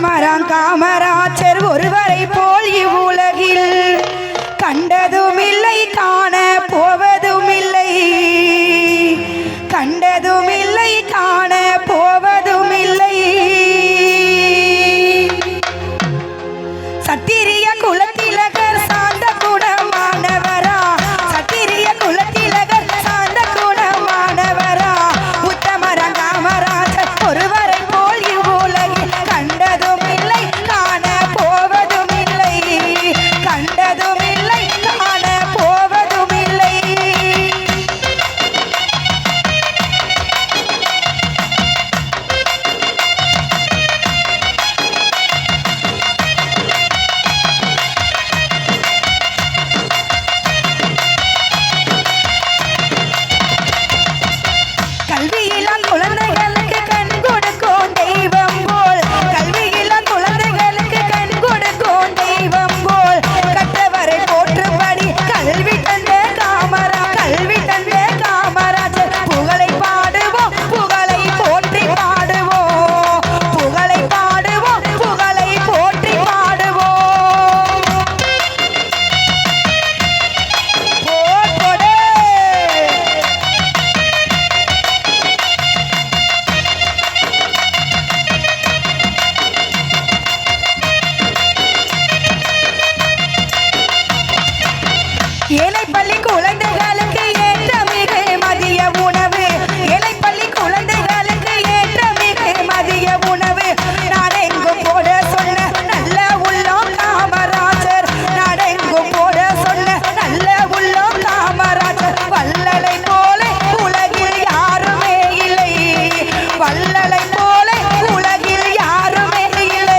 உத்தமராம் காமராஜர் ஒருவரை போல் இவ்வுலகில் கண்டதும் இல்லை, காண போவதும் இல்லை. கண்டதும் இல்லை, காண போவதும் இல்லை. சத்திரிய குலத்திலகர் சார்ந்த குணமானவரா, சத்திரிய குலத்திலகர் சார்ந்த குணமானவரா, உத்தமராம் காமராஜர் ஒருவரை போல் இவ்வுலகில் கண்டதும் இல்லை, காண போவதும் இல்லை. கண்டதும் இல்லை, காண போவதும் இல்லை. கல்வியிலாம் குழந்தைகளுக்கு கண் கொடுக்கும் தெய்வம் போல், கல்வியிலாம் குழந்தைகளுக்கு கண் கொடுக்கும் தெய்வம் போல், கற்றவரை போற்றும்படி கல்வி தந்த காமரா, கல்வி தந்த காமராஜர் புகழை பாடுவோம், புகழை போற்றி பாடுவோம், புகழை பாடுவோம், புகழை போற்றி பாடுவோம். போடு ஏழை பள்ளி குழந்தைகளுக்கு ஏற்ற மிக மதிய உணவு, ஏழை பள்ளி குழந்தைகளுக்கு ஏற்ற மிக மதிய உணவு, நாடெங்கும் போட சொன்ன நல்ல உள்ளம் காமராஜர், நாடெங்கும் போட சொன்ன நல்ல உள்ளம் காமராஜர். வள்ளலை போல உலகில் யாருமே இல்லை, வள்ளலை போல உலகில் யாருமே இல்லை.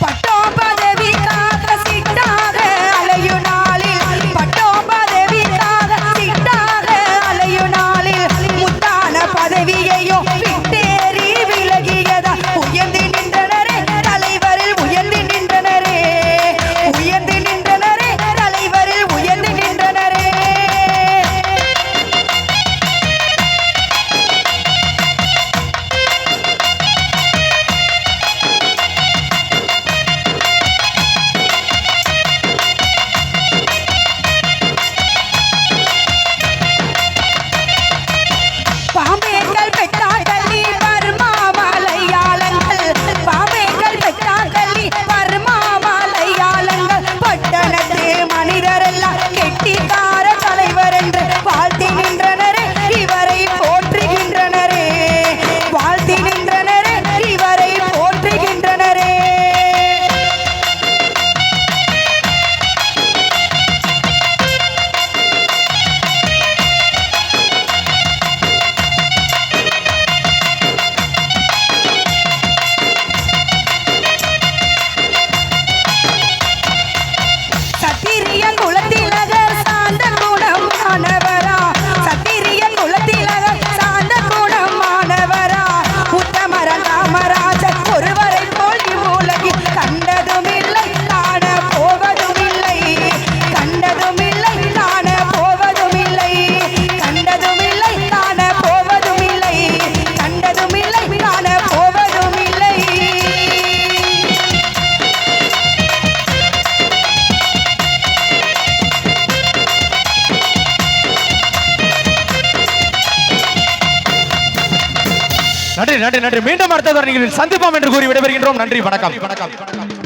பட்டம் பதவிக்காக சிட்டாக அலையும் நாளில், பட்டம் பதவிக்காக சிட்டாக அலையும் நாளில், முத்தான பதவியையும் விட்டேறி விலகியதா உயர்ந்து நின்றனரே தலைவரில், உயர்ந்து நின்றனரே, உயர்ந்து நின்றனரே தலைவரில், உயர்ந்து நின்றனரே. பாம்பேக்கள் பெற்றாக்கள்ளி பர்மாமலையாளங்கள், பாம்பேக்கள் பெற்றாக்கள்ளி பர்மாமலையாளங்கள், பட்டணத்து மனிதரெல்லாம் கெட்டிக்கார தலைவர் என்று வாழ்த்தி நின்றனரே, இவரை போற்றுகின்றனரே, வாழ்த்தி நின்றனரே, இவரை போற்றுகின்றனரே. சத்திரிய குலத்திலகர் சார்ந்த குணமானவரா, சத்திரிய குலத்திலகர் சார்ந்த குணமானவரா, உத்தமராம் காமராஜர் ஒருவரை போல் இவ்வுலகில் கண்டதும் இல்லை, காண போவதும் இல்லை. கண்டதும் இல்லை, காண போவதும் இல்லை. கண்டதும் இல்லை, காண போவதும் இல்லை. கண்டதும் இல்லை, காண போவதும் இல்லை. நன்றி நன்றி நன்றி. மீண்டும் அடுத்த நிகழ்ச்சியில் சந்திப்போம் என்று கூறி விடைபெறுகின்றோம். நன்றி, வணக்கம்.